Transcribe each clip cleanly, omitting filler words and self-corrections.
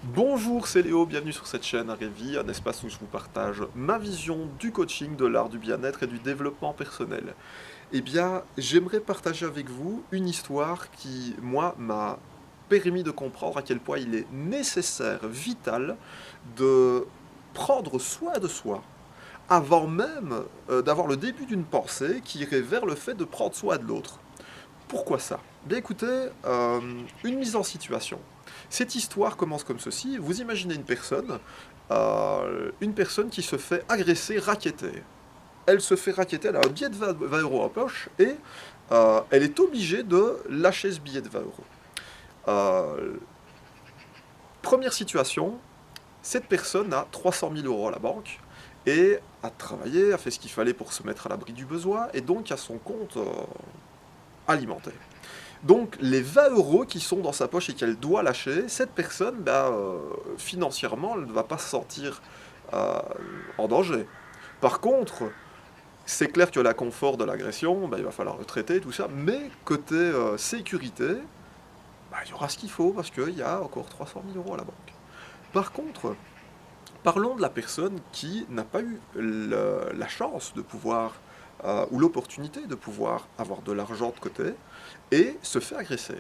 Bonjour, c'est Léo, bienvenue sur cette chaîne Arevi, un espace où je vous partage ma vision du coaching, de l'art du bien-être et du développement personnel. Eh bien, j'aimerais partager avec vous une histoire qui, moi, m'a permis de comprendre à quel point il est nécessaire, vital, de prendre soin de soi, avant même d'avoir le début d'une pensée qui irait vers le fait de prendre soin de l'autre. Pourquoi ça? Bien écoutez, une mise en situation. Cette histoire commence comme ceci. Vous imaginez une personne qui se fait agresser, racketter. Elle se fait racketter, elle a un billet de 20 euros en poche et elle est obligée de lâcher ce billet de 20 euros. Euh, Première situation, cette personne a 300 000 euros à la banque et a travaillé, a fait ce qu'il fallait pour se mettre à l'abri du besoin et donc a son compte alimentaire. Donc les 20 euros qui sont dans sa poche et qu'elle doit lâcher, cette personne, financièrement, elle ne va pas se sentir euh, en danger. Par contre, c'est clair que la confort de l'agression, il va falloir le traiter, tout ça, mais côté sécurité, il y aura ce qu'il faut parce qu'il y a encore 300 000 euros à la banque. Par contre, parlons de la personne qui n'a pas eu la chance de pouvoir, ou l'opportunité de pouvoir avoir de l'argent de côté et se fait agresser.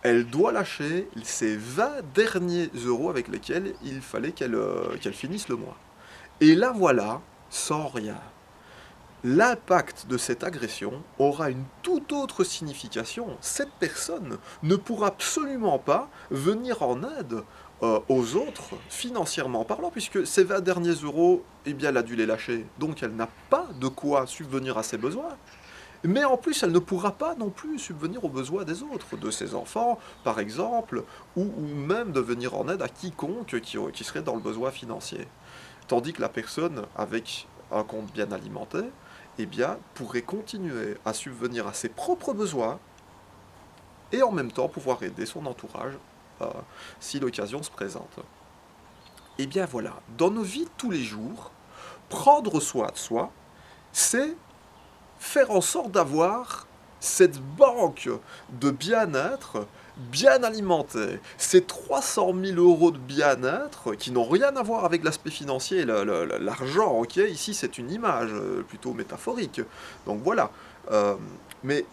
Elle doit lâcher ces 20 derniers euros avec lesquels il fallait qu'elle finisse le mois. Et là voilà, sans rien. L'impact de cette agression aura une toute autre signification. Cette personne ne pourra absolument pas venir en aide aux autres, financièrement parlant, puisque ces 20 derniers euros, eh bien, elle a dû les lâcher. Donc elle n'a pas de quoi subvenir à ses besoins. Mais en plus, elle ne pourra pas non plus subvenir aux besoins des autres, de ses enfants, par exemple, ou même de venir en aide à quiconque qui serait dans le besoin financier. Tandis que la personne avec un compte bien alimenté, eh bien, pourrait continuer à subvenir à ses propres besoins et en même temps pouvoir aider son entourage euh, si l'occasion se présente. Eh bien voilà, dans nos vies de tous les jours, prendre soin de soi, c'est faire en sorte d'avoir cette banque de bien-être bien alimentée. Ces 300 000 euros de bien-être qui n'ont rien à voir avec l'aspect financier et l'argent, ok. Ici c'est une image plutôt métaphorique. Donc voilà. Euh, mais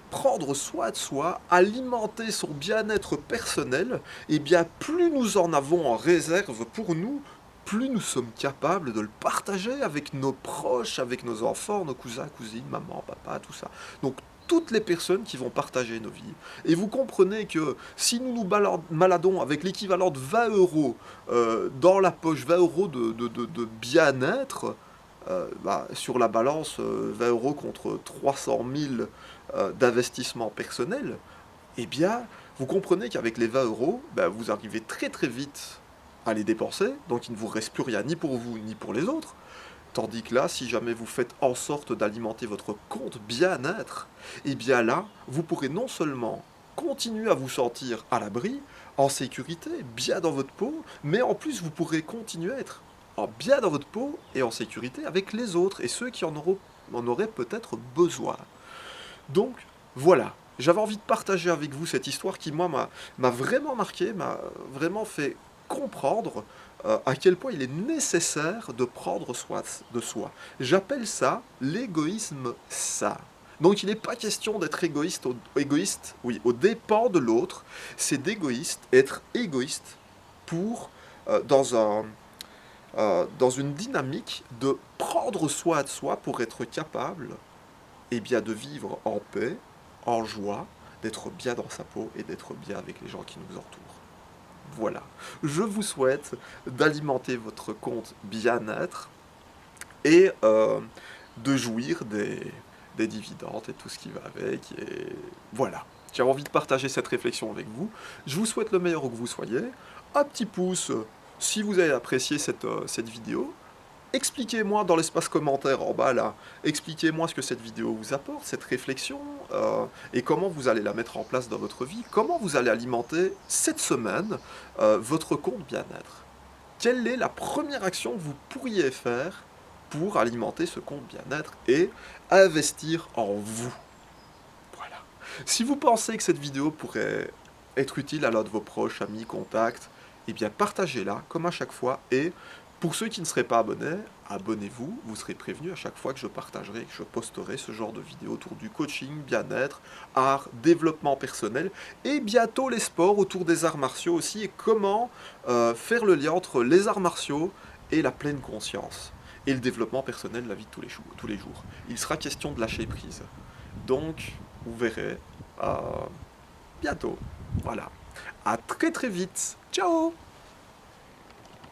prendre soin de soi, alimenter son bien-être personnel, et bien plus nous en avons en réserve pour nous, plus nous sommes capables de le partager avec nos proches, avec nos enfants, nos cousins, cousines, maman, papa, tout ça. Donc toutes les personnes qui vont partager nos vies. Et vous comprenez que si nous nous maladons avec l'équivalent de 20 euros dans la poche, 20 euros de bien-être, sur la balance, 20 euros contre 300 000 d'investissement personnel, eh bien, vous comprenez qu'avec les 20 euros, vous arrivez très très vite à les dépenser, donc il ne vous reste plus rien ni pour vous ni pour les autres. Tandis que là, si jamais vous faites en sorte d'alimenter votre compte bien-être, eh bien là, vous pourrez non seulement continuer à vous sentir à l'abri, en sécurité, bien dans votre peau, mais en plus vous pourrez continuer à être bien dans votre peau et en sécurité avec les autres et ceux qui en auraient peut-être besoin. Donc voilà, j'avais envie de partager avec vous cette histoire qui, moi, m'a vraiment marqué, m'a vraiment fait comprendre à quel point il est nécessaire de prendre soin de soi. J'appelle ça l'égoïsme sain. Donc il n'est pas question d'être égoïste, oui, aux dépens de l'autre, c'est être égoïste pour, dans une dynamique de prendre soin de soi pour être capable bien de vivre en paix, en joie, d'être bien dans sa peau et d'être bien avec les gens qui nous entourent. Voilà. Je vous souhaite d'alimenter votre compte bien-être et de jouir des dividendes et tout ce qui va avec. Et voilà. J'ai envie de partager cette réflexion avec vous. Je vous souhaite le meilleur où que vous soyez. Un petit pouce si vous avez apprécié cette vidéo. Expliquez-moi dans l'espace commentaire en bas là, expliquez-moi ce que cette vidéo vous apporte, cette réflexion, et comment vous allez la mettre en place dans votre vie, comment vous allez alimenter cette semaine votre compte bien-être. Quelle est la première action que vous pourriez faire pour alimenter ce compte bien-être et investir en vous. Voilà. Si vous pensez que cette vidéo pourrait être utile à l'un de vos proches, amis, contacts, eh bien partagez-la comme à chaque fois. Et pour ceux qui ne seraient pas abonnés, abonnez-vous, vous serez prévenus à chaque fois que je partagerai, que je posterai ce genre de vidéos autour du coaching, bien-être, art, développement personnel, et bientôt les sports autour des arts martiaux aussi, et comment faire le lien entre les arts martiaux et la pleine conscience, et le développement personnel de la vie de tous les jours. Il sera question de lâcher prise. Donc, vous verrez bientôt. Voilà. À très très vite. Ciao!